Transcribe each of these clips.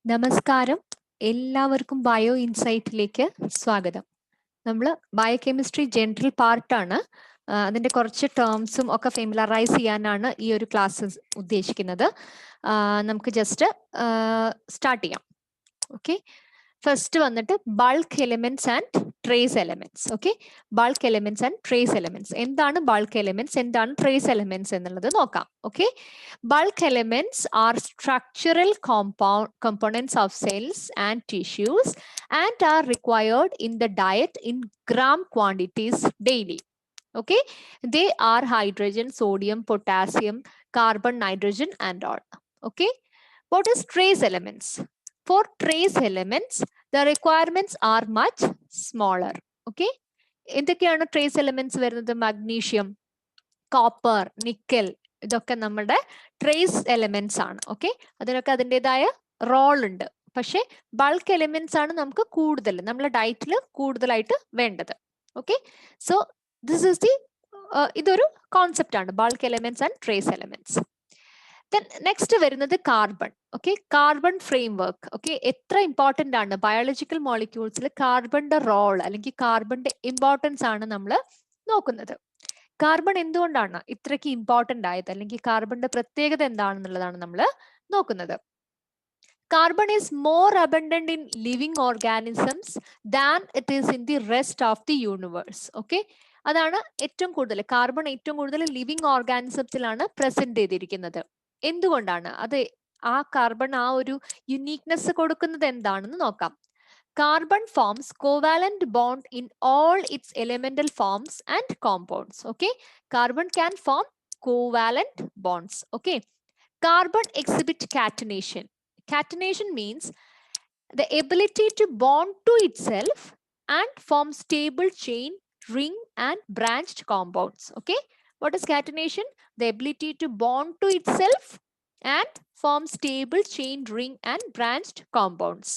നമസ്കാരം. എല്ലാവർക്കും ബയോ ഇൻസൈറ്റിലേക്ക് സ്വാഗതം. നമ്മൾ ബയോകെമിസ്ട്രി ജനറൽ പാർട്ടാണ്. അതിന്റെ കുറച്ച് ടേംസും ഒക്കെ ഫെമിലറൈസ് ചെയ്യാനാണ് ഈ ഒരു ക്ലാസ് ഉദ്ദേശിക്കുന്നത്. നമുക്ക് ജസ്റ്റ് സ്റ്റാർട്ട് ചെയ്യാം. ഓക്കെ, ഫസ്റ്റ് വന്നിട്ട് bulk elements and trace elements. Okay, bulk elements and trace elements. എന്താണ് ബൾക്ക് എലിമെന്റ്സ്, എന്താണ് ട്രേസ് എലിമെന്റ്സ് എന്നുള്ളത് നോക്കാം. Okay, bulk elements are structural components of cells and tissues and are required in the diet in gram quantities daily. Okay, they are hydrogen, sodium, potassium, carbon, nitrogen and all. Okay, what is trace elements? For trace elements, the requirements are much smaller. Okay, എന്തൊക്കെയാണ് trace elements വരുന്നത്? Magnesium, copper, nickel, ഇതൊക്കെ നമ്മുടെ trace elements ആണ്. Okay, അതിനൊക്കെ അതിൻ്റെതായ role ഉണ്ട്. പക്ഷെ bulk elements ആണ് നമുക്ക് കൂടുതൽ നമ്മുടെ ഡയറ്റിൽ കൂടുതലായിട്ട് വേണ്ടത്. Okay, so this is the ഇതൊരു കോൺസെപ്റ്റ് ആണ്, bulk elements and trace elements. Next വരുന്നത് carbon. Okay, carbon framework. Okay, എത്ര ഇമ്പോർട്ടന്റ് ആണ് ബയോളജിക്കൽ മോളിക്യൂൾസിൽ കാർബണിന്റെ റോൾ അല്ലെങ്കിൽ കാർബണിന്റെ ഇമ്പോർട്ടൻസ് ആണ് നമ്മൾ നോക്കുന്നത്. കാർബൺ എന്തുകൊണ്ടാണ് ഇത്രയ്ക്ക് ഇമ്പോർട്ടന്റ് ആയത്, അല്ലെങ്കിൽ കാർബണിന്റെ പ്രത്യേകത എന്താണെന്നുള്ളതാണ് നമ്മൾ നോക്കുന്നത്. Carbon is more abundant in living organisms than it is in the rest of the universe. Okay, അതാണ് ഏറ്റവും കൂടുതൽ കാർബൺ ഏറ്റവും കൂടുതൽ ലിവിങ് ഓർഗാനിസത്തിലാണ് പ്രസന്റ് ചെയ്തിരിക്കുന്നത്. എന്തുകൊണ്ടാണ് അത്? ആ കാർബൺ ആ ഒരു യുണീക്നെസ് കൊടുക്കുന്നത് എന്താണെന്ന് നോക്കാം. Carbon forms covalent bond in all its elemental forms and compounds. Okay, carbon can form covalent bonds. Okay, carbon exhibit catenation. Catenation means the ability to bond to itself and form stable chain, ring and branched compounds. Okay, what is catenation? The ability to bond to itself and form stable chain, ring and branched compounds.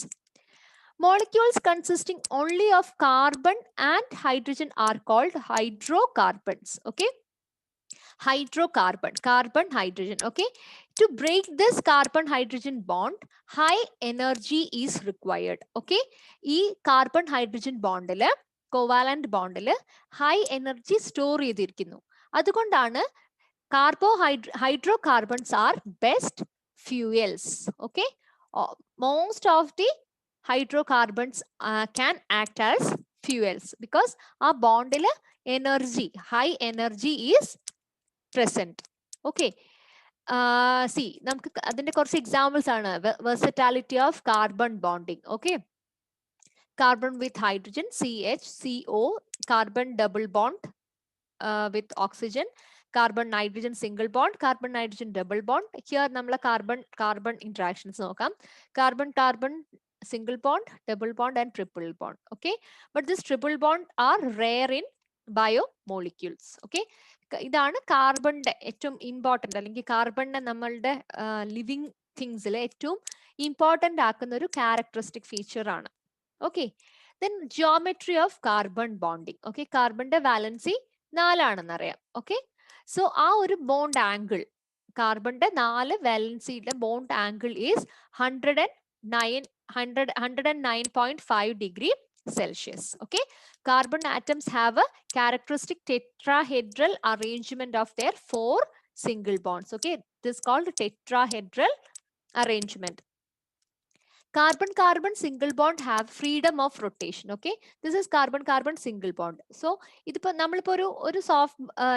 Molecules consisting only of carbon and hydrogen are called hydrocarbons. Okay, hydrocarbon, carbon, hydrogen. Okay, to break this carbon hydrogen bond, high energy is required. Okay, ഈ carbon hydrogen ബോണ്ടില്, covalent ബോണ്ടില് high energy store ചെയ്തിരിക്കുന്നു. അതുകൊണ്ടാണ് hydrocarbons are best fuels. Okay, most of the hydrocarbons can act as fuels because ആ ബോണ്ടില് energy, high energy is present. Okay, see, നമുക്ക് അതിന്റെ കുറച്ച് എക്സാമ്പിൾസ് ആണ്. Versatility of carbon bonding. Okay, carbon with hydrogen CH2CO, carbon double bond with oxygen, carbon nitrogen single bond, carbon nitrogen double bond. Here നമ്മൾ carbon interactions നോക്കാം. Carbon carbon single bond, double bond and triple bond. Okay, but this triple bond are rare in biomolecules. Okay, ഇതാണ് കാർബണിന്റെ ഏറ്റവും important, അല്ലെങ്കിൽ കാർബണിനെ നമ്മളുടെ living തിങ്സിലെ ഏറ്റവും important ആക്കുന്ന ഒരു characteristic feature ആണ്. Okay, then geometry of carbon bonding. Okay, കാർബണിന്റെ valency 4 ആണെന്ന് അറിയാം. ഓക്കെ, സോ ആ ഒരു ബോണ്ട് ആംഗിൾ, കാർബണിന്റെ 4 വാലൻസിയുടെ bond angle is 109.5 degree Celsius. Okay, carbon atoms have a characteristic tetrahedral arrangement of their 4 single bonds. Okay, this is called tetrahedral arrangement. Carbon carbon single bond have freedom of rotation. Okay, this is carbon carbon single bond. So ഇതിപ്പോ നമ്മളിപ്പോ ഒരു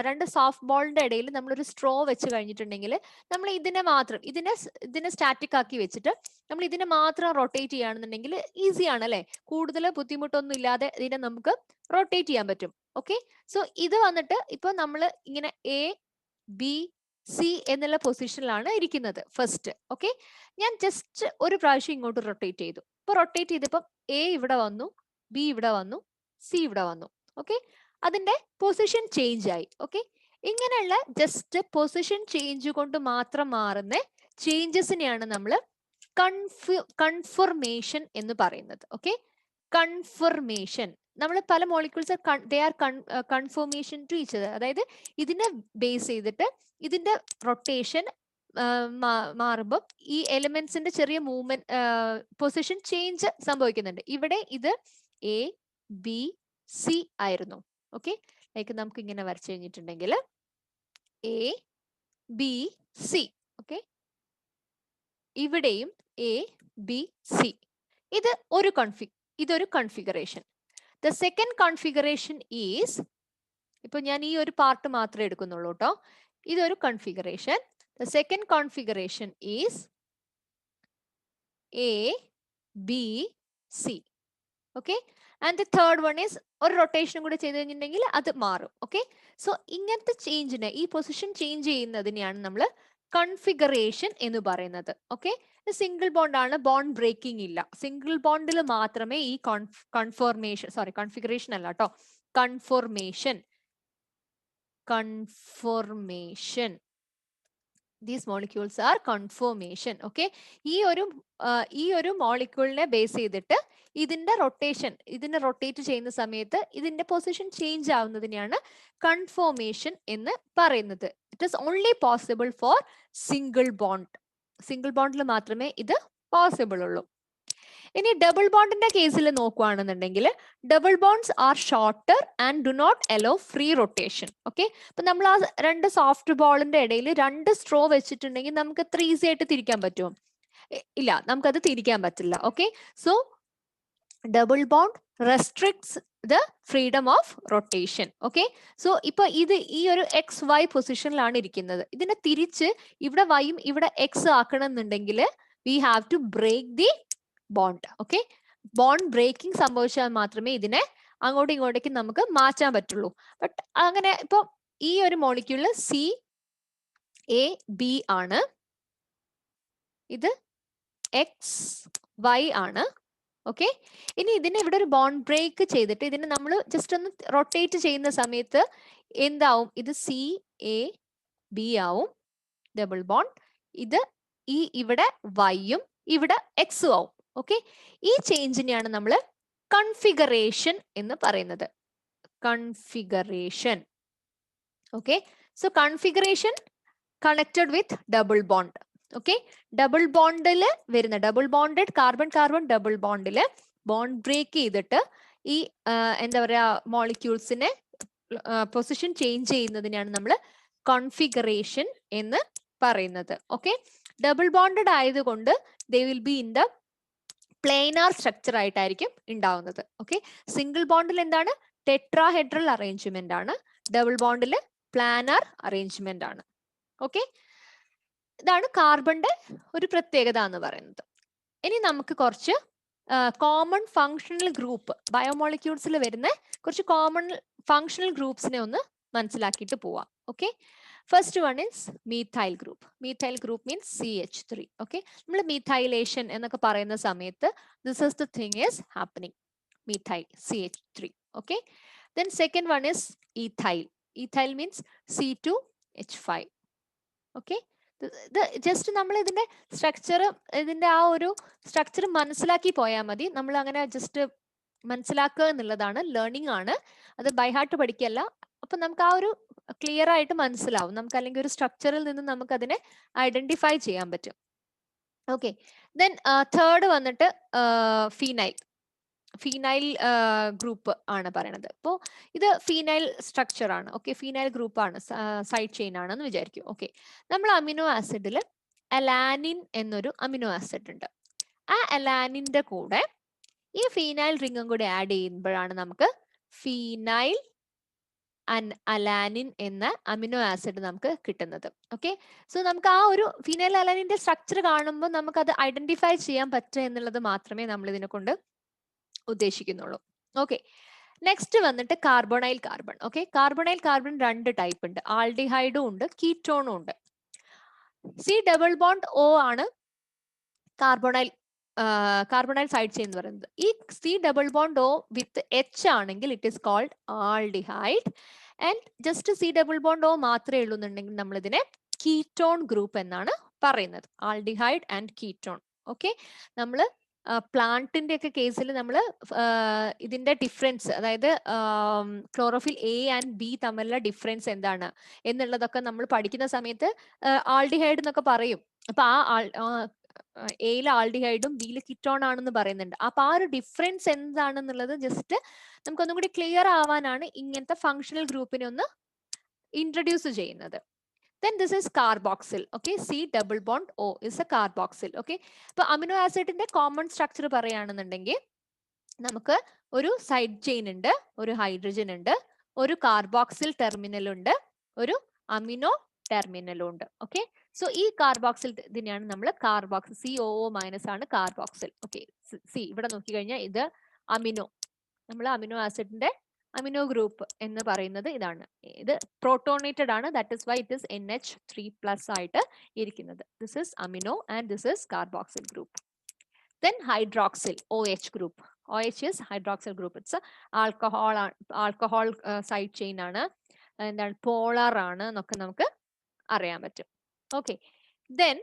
രണ്ട് soft ബോളിന്റെ ഇടയിൽ നമ്മളൊരു straw വെച്ച് കഴിഞ്ഞിട്ടുണ്ടെങ്കിൽ നമ്മൾ ഇതിനെ സ്റ്റാറ്റിക് ആക്കി വെച്ചിട്ട് നമ്മൾ ഇതിനെ മാത്രം റൊട്ടേറ്റ് ചെയ്യുകയാണെന്നുണ്ടെങ്കിൽ ഈസി ആണ് അല്ലെ, കൂടുതൽ ബുദ്ധിമുട്ടൊന്നും ഇല്ലാതെ ഇതിനെ നമുക്ക് റൊട്ടേറ്റ് ചെയ്യാൻ പറ്റും. ഓക്കെ, സോ ഇത് വന്നിട്ട് ഇപ്പൊ നമ്മൾ ഇങ്ങനെ ABC എന്നുള്ള പൊസിഷനിലാണ് ഇരിക്കുന്നത് ഫസ്റ്റ്. ഓക്കെ, ഞാൻ ജസ്റ്റ് ഒരു പ്രാവശ്യം ഇങ്ങോട്ട് റൊട്ടേറ്റ് ചെയ്തു. ഇപ്പൊ റൊട്ടേറ്റ് ചെയ്തപ്പോൾ A ഇവിടെ വന്നു, B ഇവിടെ വന്നു, C ഇവിടെ വന്നു. ഓക്കെ, അതിന്റെ പൊസിഷൻ ചേഞ്ച് ആയി. ഓക്കെ, ഇങ്ങനെയുള്ള ജസ്റ്റ് പൊസിഷൻ ചേഞ്ച് കൊണ്ട് മാത്രം മാറുന്ന ചേഞ്ചസിനെയാണ് നമ്മൾ കൺഫർമേഷൻ എന്ന് പറയുന്നത്. Okay, conformation. നമ്മൾ പല molecules they are conformation to each other, അതായത് ഇതിനെ ബേസ് ചെയ്തിട്ട് ഇതിന്റെ റൊട്ടേഷൻ മാറുമ്പോൾ ഈ എലിമെന്റ്സിന്റെ ചെറിയ മൂവ്മെന്റ് പൊസിഷൻ ചേഞ്ച് സംഭവിക്കുന്നുണ്ട്. ഇവിടെ ഇത് എ ബി സി ആയിരുന്നു. ഓക്കെ, ലൈക്ക് നമുക്ക് ഇങ്ങനെ വരച്ചു കഴിഞ്ഞിട്ടുണ്ടെങ്കിൽ എ ബി സി. ഓക്കെ, ഇവിടെയും എ ബി സി. ഇതൊരു configuration. The second configuration is, ഇപ്പൊ ഞാൻ ഈ ഒരു പാർട്ട് മാത്രമേ എടുക്കുന്നുള്ളൂ കേട്ടോ. ഇതൊരു configuration. The second configuration is A B C. Okay, and the third one is ഒരു റൊട്ടേഷനും കൂടെ ചെയ്ത് കഴിഞ്ഞിട്ടുണ്ടെങ്കിൽ അത് മാറും. ഓക്കെ, സോ ഇങ്ങനത്തെ ചേഞ്ചിനെ, ഈ പൊസിഷൻ ചേഞ്ച് ചെയ്യുന്നതിനെയാണ് നമ്മൾ കൺഫിഗറേഷൻ എന്ന് പറയുന്നത്. ഓക്കെ, സിംഗിൾ ബോണ്ട് ആണ്, ബോണ്ട് ബ്രേക്കിംഗ് ഇല്ല. സിംഗിൾ ബോണ്ടിൽ മാത്രമേ ഈ കൺഫിഗറേഷൻ അല്ല കേട്ടോ, conformation these molecules R conformation. Okay, ഈ ഒരു മോളിക്യൂളിനെ ബേസ് ചെയ്തിട്ട് ഇതിന്റെ റൊട്ടേറ്റ് ചെയ്യുന്ന സമയത്ത് ഇതിന്റെ പൊസിഷൻ ചേഞ്ച് ആവുന്നതിനെയാണ് കൺഫോർമേഷൻ എന്ന് പറയുന്നത്. It is only possible for single bond. Single ബോണ്ടിൽ മാത്രമേ ഇത് പോസിബിൾ ഉള്ളൂ. ഇനി ഡബിൾ ബോണ്ടിന്റെ കേസിൽ നോക്കുകയാണെന്നുണ്ടെങ്കിൽ double bonds are shorter and do not allow free rotation. Okay, അപ്പൊ നമ്മൾ ആ രണ്ട് സോഫ്റ്റ് ബോളിന്റെ ഇടയിൽ രണ്ട് സ്ട്രോ വെച്ചിട്ടുണ്ടെങ്കിൽ നമുക്ക് അത്ര ഈസി ആയിട്ട് തിരിക്കാൻ പറ്റുമോ? ഇല്ല, നമുക്കത് തിരിക്കാൻ പറ്റില്ല. Okay, so double bond restricts the freedom of rotation. Okay, so ഇപ്പൊ ഈ ഒരു എക്സ് വൈ പൊസിഷനിലാണ് ഇരിക്കുന്നത്. ഇതിനെ തിരിച്ച് ഇവിടെ വൈയും ഇവിടെ എക്സ് ആക്കണം എന്നുണ്ടെങ്കിൽ we have to break the bond. Okay, bond breaking സംഭവിച്ചാൽ മാത്രമേ ഇതിനെ അങ്ങോട്ടും ഇങ്ങോട്ടേക്ക് നമുക്ക് മാറ്റാൻ പറ്റുള്ളൂ. ബട്ട് അങ്ങനെ ഇപ്പൊ ഈ ഒരു മോളിക്യൂള് സി എ ബി ആണ്, ഇത് എക്സ് വൈ ആണ്. ഓക്കെ, ഇനി ഇതിനെ ഇവിടെ ഒരു ബോണ്ട് ബ്രേക്ക് ചെയ്തിട്ട് ഇതിനെ നമ്മൾ ജസ്റ്റ് ഒന്ന് റൊട്ടേറ്റ് ചെയ്യുന്ന സമയത്ത് എന്താവും? ഇത് സി എ ബി ആവും ഡബിൾ ബോണ്ട്. ഇത് ഇവിടെ വൈയും ഇവിടെ എക്സും ആവും. ഓക്കെ, ഈ ചേഞ്ചിനെയാണ് നമ്മൾ കൺഫിഗറേഷൻ എന്ന് പറയുന്നത്. Configuration. Okay, so configuration connected with double bond. Okay, double ബോണ്ടില് വരുന്ന double bonded carbon carbon double ബോണ്ടില് ബോണ്ട് ബ്രേക്ക് ചെയ്തിട്ട് ഈ എന്താ പറയാ മോളിക്യൂൾസിനെ പൊസിഷൻ ചേഞ്ച് ചെയ്യുന്നതിനാണ് നമ്മൾ കോൺഫിഗറേഷൻ എന്ന് പറയുന്നത്. ഓക്കെ, ഡബിൾ ബോണ്ടഡ് ആയതുകൊണ്ട് they will be in the planar structure ആയിട്ടായിരിക്കും ഉണ്ടാവുന്നത്. ഓക്കെ, സിംഗിൾ ബോണ്ടിൽ എന്താണ്? ടെട്രാഹെഡ്രൽ അറേഞ്ച്മെന്റ് ആണ്. ഡബിൾ ബോണ്ടിൽ പ്ലാനാർ അറേഞ്ച്മെന്റ് ആണ്. ഓക്കെ, ഇതാണ് കാർബണിന്റെ ഒരു പ്രത്യേകത എന്ന് പറയുന്നത്. ഇനി നമുക്ക് കുറച്ച് കോമൺ ഫങ്ഷണൽ ഗ്രൂപ്പ്, ബയോമോളിക്യൂൾസിൽ വരുന്ന കുറച്ച് കോമൺ ഫങ്ഷണൽ ഗ്രൂപ്പ്സിനെ ഒന്ന് മനസ്സിലാക്കിയിട്ട് പോവാം. Okay, first one is methyl group. Methyl group means CH3. Okay, നമ്മൾ മീഥൈലേഷൻ എന്നൊക്കെ പറയുന്ന സമയത്ത് this is the thing is happening, methyl CH3. Okay, then second one is ethyl. Ethyl means C2H5. Okay, just നമ്മൾ ഇതിന്റെ ആ ഒരു സ്ട്രക്ചർ മനസ്സിലാക്കി പോയാൽ മതി. നമ്മൾ അങ്ങനെ ജസ്റ്റ് മനസ്സിലാക്കുക എന്നുള്ളതാണ്, ലേണിംഗ് ആണ്. അത് ബൈ ഹാർട്ട് പഠിക്കല്ല. അപ്പൊ നമുക്ക് ആ ഒരു ക്ലിയർ ആയിട്ട് മനസ്സിലാവും. നമുക്ക് അല്ലെങ്കിൽ ഒരു സ്ട്രക്ചറിൽ നിന്ന് നമുക്ക് അതിനെ ഐഡന്റിഫൈ ചെയ്യാൻ പറ്റും. ഓക്കെ, ദെൻ തേർഡ് വന്നിട്ട് ഫീനൈൽ ഗ്രൂപ്പ് ആണ് പറയണത്. അപ്പോൾ ഇത് ഫീനൈൽ സ്ട്രക്ചർ ആണ്. ഓക്കെ, ഫീനൈൽ ഗ്രൂപ്പ് ആണ്, സൈഡ് ചെയിൻ ആണെന്ന് വിചാരിക്കും. ഓക്കെ, നമ്മൾ അമിനോ ആസിഡിൽ അലാനിൻ എന്നൊരു അമിനോ ആസിഡ് ഉണ്ട്. ആ അലാനിന്റെ കൂടെ ഈ ഫീനൈൽ റിംഗും കൂടെ ആഡ് ചെയ്യുമ്പോഴാണ് നമുക്ക് ഫീനൈൽ അലാനിൻ എന്ന അമിനോ ആസിഡ് നമുക്ക് കിട്ടുന്നത്. ഓക്കെ, സോ നമുക്ക് ആ ഒരു ഫീനൈൽ അലാനിന്റെ സ്ട്രക്ചർ കാണുമ്പോൾ നമുക്ക് അത് ഐഡന്റിഫൈ ചെയ്യാൻ പറ്റുക എന്നുള്ളത് മാത്രമേ നമ്മൾ ഇതിനെ കൊണ്ട് ഉദ്ദേശിക്കുന്നുള്ളൂ. ഓക്കെ, നെക്സ്റ്റ് വന്നിട്ട് carbonyl carbon. Okay, carbonyl carbon രണ്ട് ടൈപ്പ് ഉണ്ട്, ആൾഡിഹൈഡും ഉണ്ട്, കീറ്റോണും ഉണ്ട്. C+O ആണ് കാർബണൈൽ സൈഡ് ചെയിൻ എന്ന് പറയുന്നത്. ഈ C+O വിത്ത് H ആണെങ്കിൽ it is called aldehyde. And just C+O മാത്രമേ ഉള്ളൂ എന്നുണ്ടെങ്കിൽ നമ്മൾ ഇതിനെ കീറ്റോൺ ഗ്രൂപ്പ് എന്നാണ് പറയുന്നത്. Aldehyde and ketone. ഓക്കെ, നമ്മൾ പ്ലാന്റിന്റെ ഒക്കെ കേസിൽ നമ്മൾ ഇതിന്റെ ഡിഫറൻസ്, അതായത് ക്ലോറോഫിൽ എ ആൻഡ് ബി തമ്മിലുള്ള ഡിഫറൻസ് എന്താണ് എന്നുള്ളതൊക്കെ നമ്മൾ പഠിക്കുന്ന സമയത്ത് ആൾഡിഹൈഡ് എന്നൊക്കെ പറയും. അപ്പൊ എയിൽ ആൾഡിഹൈഡും ബിയിൽ കിറ്റോൺ ആണെന്ന് പറയുന്നുണ്ട്. അപ്പൊ ആ ഒരു ഡിഫറൻസ് എന്താണെന്നുള്ളത് ജസ്റ്റ് നമുക്കൊന്നും കൂടി ക്ലിയർ ആവാനാണ് ഇങ്ങനത്തെ ഫങ്ഷണൽ ഗ്രൂപ്പിനെ ഒന്ന് ഇൻട്രൊഡ്യൂസ് ചെയ്യുന്നത്. Then this is carboxyl. Okay, C double bond O is a carboxyl. Okay, അപ്പൊ അമിനോ ആസിഡിന്റെ കോമൺ സ്ട്രക്ചർ പറയുകയാണെന്നുണ്ടെങ്കിൽ നമുക്ക് ഒരു സൈഡ് ചെയിൻ ഉണ്ട്, ഒരു ഹൈഡ്രജൻ ഉണ്ട്, ഒരു കാർബോക്സിൽ ടെർമിനൽ ഉണ്ട്, ഒരു അമിനോ ടെർമിനലും ഉണ്ട്. ഓക്കെ, സോ ഈ കാർബോക്സിൽ ഇതിനെയാണ് നമ്മൾ കാർബോക്സിൽ COO മൈനസ് ആണ് കാർബോക്സിൽ. ഓക്കെ, സി ഇവിടെ നോക്കി കഴിഞ്ഞാൽ ഇത് അമിനോ, നമ്മൾ അമിനോ ആസിഡിന്റെ അമിനോ ഗ്രൂപ്പ് എന്ന് പറയുന്നത് ഇതാണ്. ഇത് പ്രോട്ടോണേറ്റഡ് ആണ്, that is why it is NH3+ ആയിട്ട് ഇരിക്കുന്നത്. This is amino and this is carboxyl group. Then hydroxyl, OH group. OH is hydroxyl group. It's a alcohol side chain ആണ്, എന്താണ് pallor ആണ് എന്നൊക്കെ നമുക്ക് അറിയാൻ പറ്റും. ഓക്കെ, ദെൻ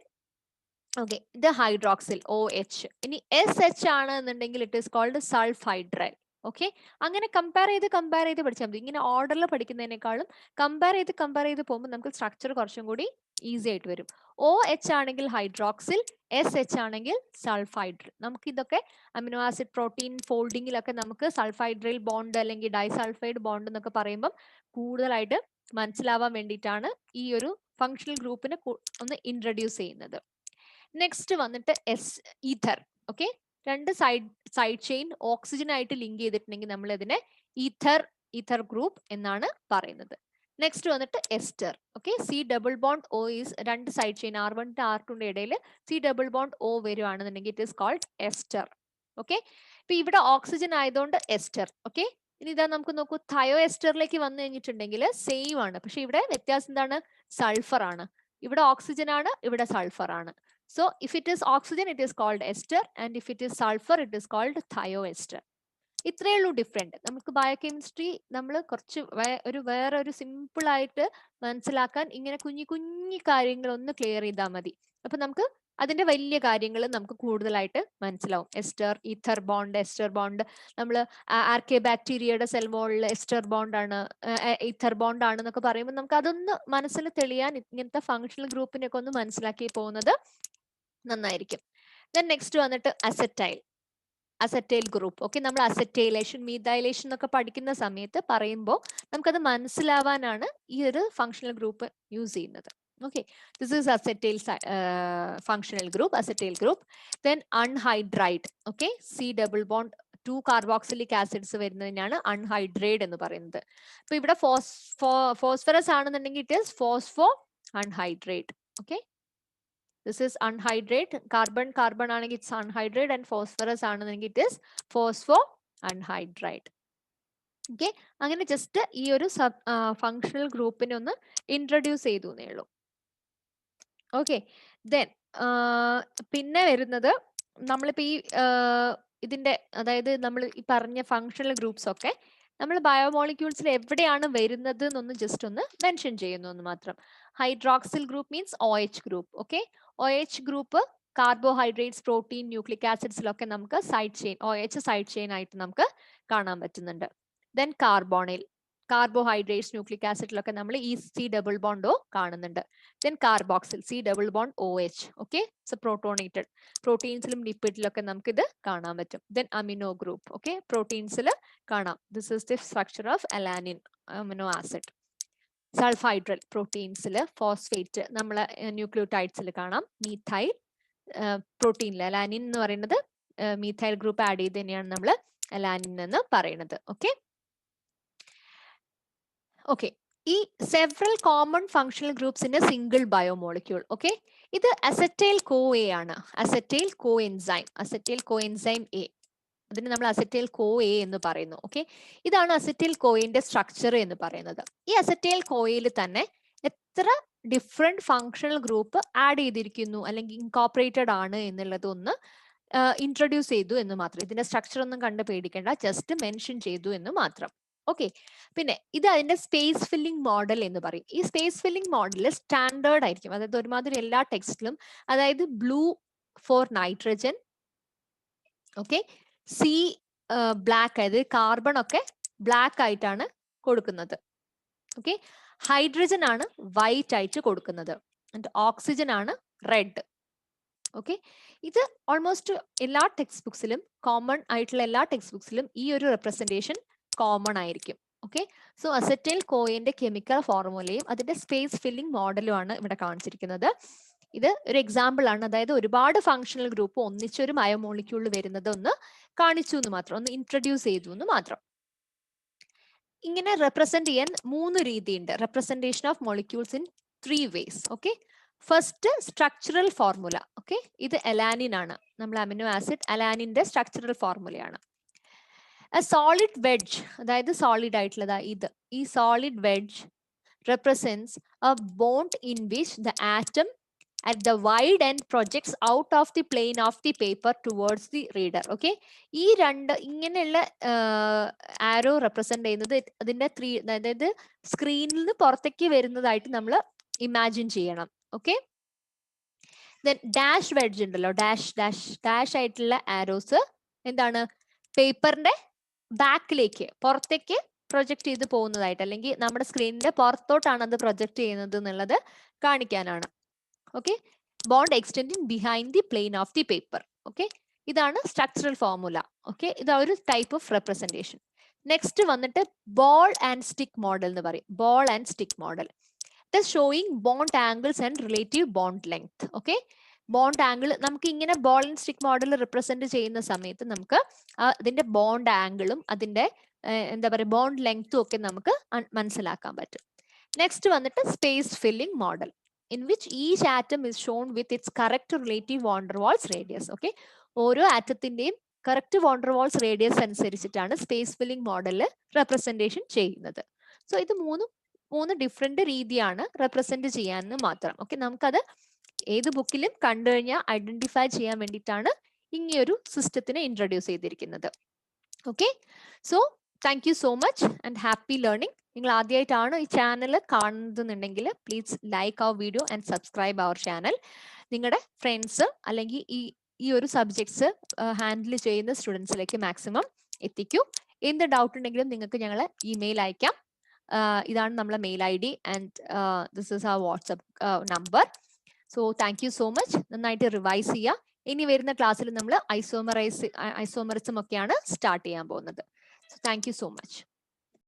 ഓക്കെ ഇത് ഹൈഡ്രോക്സിൽ OH. ഇനി SH ആണ് എന്നുണ്ടെങ്കിൽ it is called sulfhydryl. Okay, അങ്ങനെ കമ്പയർ ചെയ്ത് പഠിച്ചാൽ മതി. ഇങ്ങനെ ഓർഡറിൽ പഠിക്കുന്നതിനേക്കാളും കമ്പയർ ചെയ്ത് പോകുമ്പോൾ നമുക്ക് സ്ട്രക്ചർ കുറച്ചും കൂടി ഈസി ആയിട്ട് വരും. OH ആണെങ്കിൽ ഹൈഡ്രോക്സിൽ, SH ആണെങ്കിൽ സൾഫൈഡ്രൽ. നമുക്ക് ഇതൊക്കെ അമിനോ ആസിഡ് പ്രോട്ടീൻ ഫോൾഡിങ്ങിലൊക്കെ നമുക്ക് സൾഫൈഡ്രൽ ബോണ്ട് അല്ലെങ്കിൽ ഡൈസൾഫൈഡ് ബോണ്ട് എന്നൊക്കെ പറയുമ്പം കൂടുതലായിട്ട് മനസ്സിലാവാൻ വേണ്ടിയിട്ടാണ് ഈ ഒരു ഫങ്ഷണൽ ഗ്രൂപ്പിനെ ഒന്ന് ഇൻട്രൊഡ്യൂസ് ചെയ്യുന്നത്. നെക്സ്റ്റ് വന്നിട്ട് ഈഥർ. ഓക്കെ, രണ്ട് സൈഡ് ചെയിൻ ഓക്സിജൻ ആയിട്ട് ലിങ്ക് ചെയ്തിട്ടുണ്ടെങ്കിൽ നമ്മൾ ഇതിനെ ഈഥർ ഗ്രൂപ്പ് എന്നാണ് പറയുന്നത്. നെക്സ്റ്റ് വന്നിട്ട് ester. Okay, C double bond O is രണ്ട് സൈഡ് ചെയിൻ R1 R2 ഇടയിൽ C ഡബിൾ ബോണ്ട് O വരുവാണെന്നുണ്ടെങ്കിൽ it is called ester. Okay, ഇപ്പൊ ഇവിടെ ഓക്സിജൻ ആയതുകൊണ്ട് എസ്റ്റർ. ഓക്കെ, ഇനി ഇതാ നമുക്ക് നോക്കൂ, തയോ എസ്റ്ററിലേക്ക് വന്നു കഴിഞ്ഞിട്ടുണ്ടെങ്കിൽ സെയിം ആണ്, പക്ഷെ ഇവിടെ വ്യത്യാസം എന്താണ്? സൾഫർ ആണ്. ഇവിടെ ഓക്സിജൻ ആണ്, ഇവിടെ സൾഫർ ആണ്. So if it is oxygen, it is called ester, and if it is sulfur, it is called thioester. ഇത്രയേ ഉള്ളൂ ഡിഫറെന്റ്. നമുക്ക് ബയോകെമിസ്ട്രി നമ്മൾ കുറച്ച് വേറെ ഒരു സിമ്പിൾ ആയിട്ട് മനസ്സിലാക്കാൻ ഇങ്ങനെ കുഞ്ഞു കാര്യങ്ങൾ ഒന്ന് ക്ലിയർ ചെയ്താൽ മതി. അപ്പൊ നമുക്ക് അതിന്റെ വലിയ കാര്യങ്ങൾ നമുക്ക് കൂടുതലായിട്ട് മനസ്സിലാവും. ഈഥർ ബോണ്ട്, എസ്റ്റർ ബോണ്ട്, നമ്മൾ ആർക്കെ ബാക്ടീരിയയുടെ സെൽ വോളിൽ എസ്റ്റർ ബോണ്ട് ആണ്, ഈഥർ ബോണ്ട് ആണ് എന്നൊക്കെ പറയുമ്പോൾ നമുക്ക് അതൊന്ന് മനസ്സിൽ തെളിയാൻ ഇങ്ങനത്തെ ഫങ്ഷണൽ ഗ്രൂപ്പിനെ ഒക്കെ ഒന്ന് മനസ്സിലാക്കി പോകുന്നത് നന്നായിരിക്കും. ദെൻ നെക്സ്റ്റ് വന്നിട്ട് അസറ്റൈൽ ഗ്രൂപ്പ്. ഓക്കെ, നമ്മൾ അസറ്റൈലേഷൻ, മീഥൈലേഷൻ എന്നൊക്കെ പഠിക്കുന്ന സമയത്ത് പറയുമ്പോൾ നമുക്കത് മനസ്സിലാവാനാണ് ഈ ഒരു ഫങ്ഷണൽ ഗ്രൂപ്പ് യൂസ് ചെയ്യുന്നത്. Okay, this is acetyl functional group, acetyl group. Then anhydride. Okay, C double bond 2 carboxylic acids വരുന്നതിനാണ് അൺഹൈഡ്രേറ്റ് എന്ന് പറയുന്നത്. അപ്പൊ ഇവിടെ ഫോസ്ഫറസ് ആണെന്നുണ്ടെങ്കിൽ it is phospho anhydrate. Okay, this is unhydrate. Carbon ആണെങ്കിൽ it's unhydrate, and phosphorus ആണെന്നെങ്കിൽ it is phospho unhydrate. Okay, അങ്ങനെ just ഈ ഒരു ഫങ്ഷണൽ ഗ്രൂപ്പിനെ ഒന്ന് ഇൻട്രൊഡ്യൂസ് ചെയ്തു എന്നേ ഉള്ളൂ. ഓക്കെ, ദെൻ പിന്നെ വരുന്നത് നമ്മളിപ്പോ ഈ ഇതിന്റെ, അതായത് നമ്മൾ ഈ പറഞ്ഞ ഫങ്ഷണൽ ഗ്രൂപ്പ്സ് ഒക്കെ നമ്മൾ ബയോമോളിക്യൂൾസിൽ എവിടെയാണ് വരുന്നത് എന്നൊന്ന് ജസ്റ്റ് ഒന്ന് മെൻഷൻ ചെയ്യുന്നു എന്ന് മാത്രം. Hydroxyl group means OH group. Okay, OH group carbohydrates, protein, nucleic നമുക്ക് side chain, OH side chain ആയിട്ട് നമുക്ക് കാണാൻ പറ്റുന്നുണ്ട്. ദെൻ കാർബോഹൈഡ്രേറ്റ്സ്, ന്യൂക്ലിക് ആസിഡിലൊക്കെ നമ്മൾ ഈ C ഡബിൾ ബോണ്ട് O കാണുന്നുണ്ട്. Then carboxyl C double bond OH. Okay, so protonated. പ്രോട്ടീൻസിലും ലിപ്പിഡിലൊക്കെ നമുക്ക് ഇത് കാണാൻ പറ്റും. Then amino group. ഓക്കെ, പ്രോട്ടീൻസിൽ കാണാം. This is the structure of alanine amino acid. Sulfhydryl പ്രോട്ടീൻസിൽ, ഫോസ്ഫേറ്റ് നമ്മൾ ന്യൂക്ലിയോടൈഡ്സിൽ കാണാം. മീഥൈൽ പ്രോട്ടീനിൽ അലാനിൻ എന്ന് പറയുന്നത് മീഥൈൽ ഗ്രൂപ്പ് ആഡ് ചെയ്ത് തന്നെയാണ് നമ്മൾ അലാനിൻ എന്ന് പറയുന്നത്. ഓക്കെ, ഓക്കെ, ഈ several common functional groups in A single biomolecule. Okay, ഇത് അസറ്റൈൽ CoA ആണ്, അസറ്റൈൽ കോഎൻസൈം A. അതിന് നമ്മൾ അസറ്റൈൽ CoA എന്ന് പറയുന്നു. ഓക്കെ, ഇതാണ് അസറ്റൈൽ CoAന്റെ സ്ട്രക്ചർ എന്ന് പറയുന്നത്. ഈ അസറ്റൈൽ CoAയിൽ തന്നെ എത്ര ഡിഫറെന്റ് ഫങ്ഷണൽ ഗ്രൂപ്പ് ആഡ് ചെയ്തിരിക്കുന്നു അല്ലെങ്കിൽ ഇൻകോപ്പറേറ്റഡ് ആണ് എന്നുള്ളത് ഒന്ന് ഇൻട്രൊഡ്യൂസ് ചെയ്തു എന്ന് മാത്രം. ഇതിന്റെ സ്ട്രക്ചർ ഒന്നും കണ്ട് പേടിക്കേണ്ട, ജസ്റ്റ് മെൻഷൻ ചെയ്തു എന്ന് മാത്രം. ഓക്കെ, പിന്നെ ഇത് അതിന്റെ സ്പേസ് ഫില്ലിംഗ് മോഡൽ എന്ന് പറയും. ഈ സ്പേസ് ഫില്ലിംഗ് മോഡൽ സ്റ്റാൻഡേർഡ് ആയിരിക്കും, അതായത് ഒരുമാതിരി എല്ലാ ടെക്സ്റ്റിലും, അതായത് blue for nitrogen, okay, C black, അതായത് കാർബൺ ഒക്കെ ബ്ലാക്ക് ആയിട്ടാണ് കൊടുക്കുന്നത്. ഓക്കെ, ഹൈഡ്രജൻ ആണ് വൈറ്റ് ആയിട്ട് കൊടുക്കുന്നത്, ഓക്സിജൻ ആണ് റെഡ്. ഓക്കെ, ഇത് ഓൾമോസ്റ്റ് എല്ലാ ടെക്സ്റ്റ് ബുക്സിലും, കോമൺ ആയിട്ടുള്ള എല്ലാ ടെക്സ്റ്റ് ബുക്സിലും ഈ ഒരു റെപ്രസെന്റേഷൻ കോമൺ ആയിരിക്കും. ഓക്കെ, സോ അസറ്റൈൽ കോയിന്റെ കെമിക്കൽ ഫോർമുലയും അതിന്റെ സ്പേസ് ഫില്ലിംഗ് മോഡലും ആണ് ഇവിടെ കാണിച്ചിരിക്കുന്നത്. ഇത് ഒരു എക്സാമ്പിൾ ആണ്, അതായത് ഒരുപാട് ഫങ്ഷണൽ ഗ്രൂപ്പ് ഒന്നിച്ചൊരു ബയോമോളിക്യൂളിൽ വരുന്നത് ഒന്ന് കാണിച്ചു എന്ന് മാത്രം, ഒന്ന് ഇൻട്രൊഡ്യൂസ് ചെയ്തു എന്ന് മാത്രം. ഇങ്ങനെ റെപ്രസെന്റ് ചെയ്യാൻ 3 രീതിയുണ്ട്. Representation of molecules in 3 ways. Okay, first structural formula. Okay, ഇത് അലാനിൻ ആണ്, നമ്മൾ അമിനോ ആസിഡ് അലാനിന്റെ സ്ട്രക്ചറൽ ഫോർമുലയാണ്. സോളിഡ് വെഡ്ജ്, അതായത് സോളിഡ് ആയിട്ടുള്ളതാ ഇത്, ഈ solid wedge represents a bond in which the atom at the wide end projects out of the plane of the paper towards the reader. Okay, ഈ രണ്ട് ഇങ്ങനെയുള്ള ആരോ represent ചെയ്യുന്നത് അതിന്റെ 3, അതായത് സ്ക്രീനിൽ നിന്ന് പുറത്തേക്ക് വരുന്നതായിട്ട് നമ്മൾ ഇമാജിൻ ചെയ്യണം. ഓക്കെ, ദെൻ ഡാഷ് വെഡ്ജ് ഉണ്ടല്ലോ, ഡാഷ് ആയിട്ടുള്ള ആരോസ് എന്താണ്, പേപ്പറിന്റെ ബാക്കിലേക്ക് പുറത്തേക്ക് പ്രൊജക്ട് ചെയ്ത് പോകുന്നതായിട്ട്, അല്ലെങ്കിൽ നമ്മുടെ സ്ക്രീനിന്റെ പുറത്തോട്ടാണ് അത് പ്രൊജക്ട് ചെയ്യുന്നത് എന്നുള്ളത് കാണിക്കാനാണ്. Okay, bond extending behind the plain of the paper. Okay, ഇതാണ് സ്ട്രക്ചറൽ ഫോർമുല. ഓക്കെ, ഇത് ഒരു ടൈപ്പ് ഓഫ് റെപ്രസെന്റേഷൻ. നെക്സ്റ്റ് വന്നിട്ട് ബോൾ ആൻഡ് സ്റ്റിക്ക് മോഡൽ എന്ന് പറയും. Ball and stick model showing bond angles and relative bond length. Okay, bond angle നമുക്ക് ഇങ്ങനെ ball and stick model represent ചെയ്യുന്ന സമയത്ത് നമുക്ക് അതിന്റെ ബോണ്ട് ആംഗിളും അതിന്റെ എന്താ പറയുക ബോണ്ട് ലെങ്ത്തും ഒക്കെ നമുക്ക് മനസ്സിലാക്കാൻ പറ്റും. നെക്സ്റ്റ് വന്നിട്ട് space filling model in which each atom is shown with its correct relative van der Waals radius. Okay, ഓരോ ആറ്റത്തിന്റെയും കറക്റ്റ് വാണ്ടർവാൾസ് റേഡിയസ് അനുസരിച്ചിട്ടാണ് സ്പേസ് ഫില്ലിംഗ് മോഡലിൽ റെപ്രസെന്റേഷൻ ചെയ്യുന്നത്. സോ ഇത് മൂന്ന് ഡിഫറെന്റ് രീതിയാണ് റെപ്രസെന്റ് ചെയ്യാന്ന് മാത്രം. ഓക്കെ, നമുക്കത് ഏത് ബുക്കിലും കണ്ടു കഴിഞ്ഞാൽ ഐഡന്റിഫൈ ചെയ്യാൻ വേണ്ടിയിട്ടാണ് ഇങ്ങനെയൊരു സിസ്റ്റത്തിനെ ഇൻട്രൊഡ്യൂസ് ചെയ്തിരിക്കുന്നത്. Okay, so thank you so much and happy learning. നിങ്ങൾ ആദ്യമായിട്ടാണ് ഈ ചാനൽ കാണുന്നുണ്ടെങ്കിൽ please like our video and subscribe our channel. നിങ്ങളുടെ ഫ്രണ്ട്സ് അല്ലെങ്കിൽ ഈ ഒരു സബ്ജക്ട്സ് ഹാൻഡിൽ ചെയ്യുന്ന സ്റ്റുഡൻസിലേക്ക് മാക്സിമം എത്തിക്കൂ. എന്ത് ഡൗട്ട് ഉണ്ടെങ്കിലും നിങ്ങൾക്ക് ഞങ്ങൾ ഇമെയിൽ അയക്കാം. ഇതാണ് നമ്മളെ mail ID and this is our WhatsApp number. So thank you so much. നന്നായിട്ട് റിവൈസ് ചെയ്യുക. ഇനി വരുന്ന ക്ലാസ്സിൽ നമ്മൾ ഐസോമറിസം ഒക്കെയാണ് സ്റ്റാർട്ട് ചെയ്യാൻ പോകുന്നത്. So thank you so much.